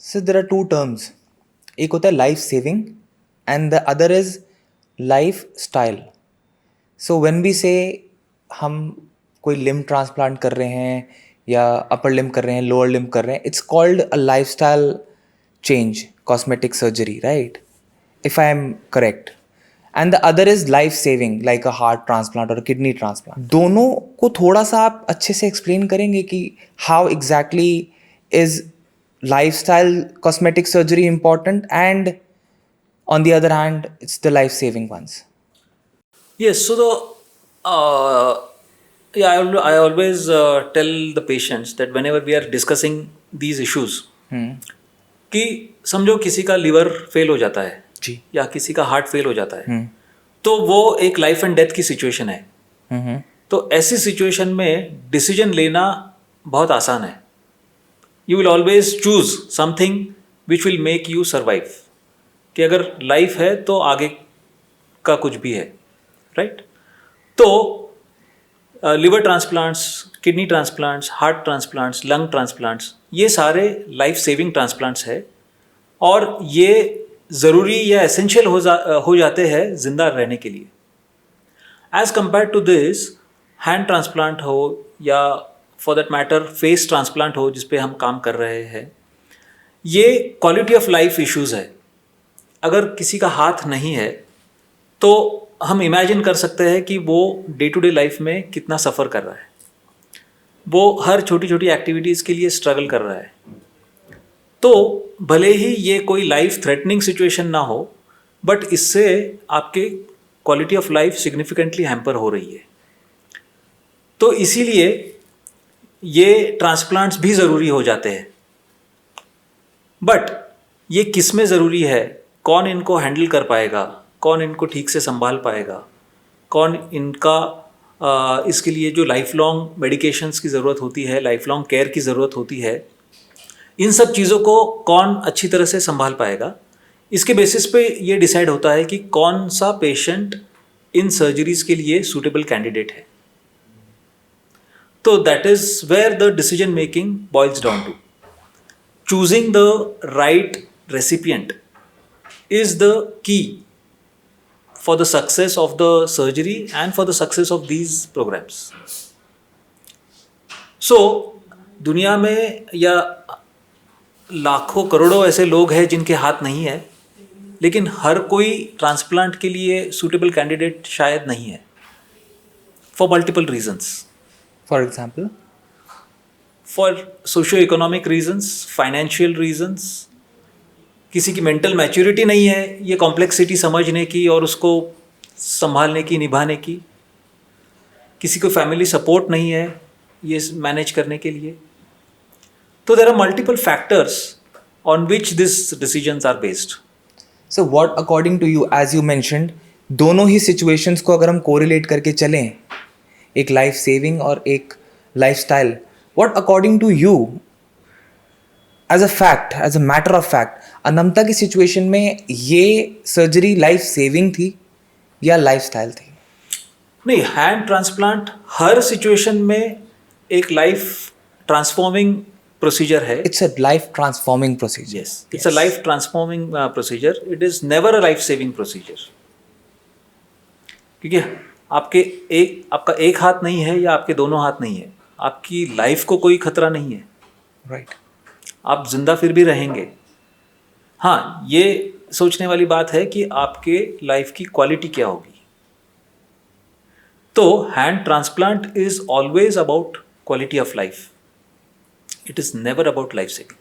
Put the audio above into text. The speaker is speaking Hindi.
So there are two terms. एक होता है life saving and the other is life style. So when we say हम कोई लिम्ब ट्रांसप्लांट कर रहे हैं या अपर लिम्ब कर रहे हैं, लोअर लिम्ब कर रहे हैं, it's called a life style change, cosmetic surgery, right? If I am correct. And the other is life saving like a heart transplant और किडनी ट्रांसप्लांट. दोनों को थोड़ा सा आप अच्छे से एक्सप्लेन करेंगे कि how exactly is lifestyle cosmetic surgery important, and on the other hand it's the life saving ones? Yes, so I always tell the patients that whenever we are discussing these issues, कि समझो किसी का लीवर फेल हो जाता है जी. या किसी का हार्ट फेल हो जाता है, तो वो एक लाइफ एंड डेथ की सिचुएशन है. तो ऐसी सिचुएशन में डिसीजन लेना बहुत आसान है. You will always choose something which will make you survive. कि अगर लाइफ है तो आगे का कुछ भी है, राइट? तो liver transplants, kidney transplants, heart transplants, lung transplants, ये सारे लाइफ सेविंग ट्रांसप्लांट्स है और ये ज़रूरी या एसेंशियल हो जाते हैं जिंदा रहने के लिए. As compare to this, hand transplant हो या for that matter face transplant हो जिस पे हम काम कर रहे हैं, ये क्वालिटी ऑफ लाइफ इश्यूज़ है. अगर किसी का हाथ नहीं है तो हम इमेजिन कर सकते हैं कि वो डे टू डे लाइफ में कितना सफ़र कर रहा है. वो हर छोटी छोटी एक्टिविटीज़ के लिए स्ट्रगल कर रहा है. तो भले ही ये कोई लाइफ थ्रेटनिंग सिचुएशन ना हो, बट इससे आपके quality of life significantly hamper हो रही है. तो इसीलिए ये ट्रांसप्लांट्स भी ज़रूरी हो जाते हैं. बट ये किस में ज़रूरी है, कौन इनको हैंडल कर पाएगा, कौन इनको ठीक से संभाल पाएगा, कौन इनका इसके लिए जो लाइफ लॉन्ग मेडिकेशंस की ज़रूरत होती है, लाइफ लॉन्ग केयर की ज़रूरत होती है, इन सब चीज़ों को कौन अच्छी तरह से संभाल पाएगा, इसके बेसिस पे ये डिसाइड होता है कि कौन सा पेशेंट इन सर्जरीज़ के लिए सूटेबल कैंडिडेट है. So that is where the decision making boils down to. Choosing the right recipient is the key for the success of the surgery and for the success of these programs. So दुनिया में या लाखों करोड़ों ऐसे लोग हैं जिनके हाथ नहीं है, लेकिन हर कोई ट्रांसप्लांट के लिए सूटेबल कैंडिडेट शायद नहीं है, for multiple reasons. For example? For socio-economic reasons, financial reasons, किसी की मेंटल मैच्योरिटी नहीं है ये कॉम्प्लेक्सिटी समझने की और उसको संभालने की, निभाने की. किसी को फैमिली सपोर्ट नहीं है ये मैनेज करने के लिए. तो there are multiple factors on which this decisions are based. So what according to you, as you mentioned, दोनों ही सिचुएशंस को अगर हम कोरिलेट करके चलें, एक लाइफ सेविंग और एक life style, what according to you as a fact, as a matter of fact, अनमता की सिचुएशन में ये सर्जरी लाइफ सेविंग थी या लाइफ स्टाइल थी? नहीं, हैंड ट्रांसप्लांट हर सिचुएशन में एक लाइफ ट्रांसफॉर्मिंग प्रोसीजर है. It's a life transforming procedure. Yes, it's a life transforming procedure. It is never a life saving procedure. क्योंकि आपका एक हाथ नहीं है या आपके दोनों हाथ नहीं है, आपकी लाइफ को कोई खतरा नहीं है, राइट? आप जिंदा फिर भी रहेंगे. हाँ, ये सोचने वाली बात है कि आपके लाइफ की क्वालिटी क्या होगी. तो hand transplant is always about quality of life. It is never about life saving.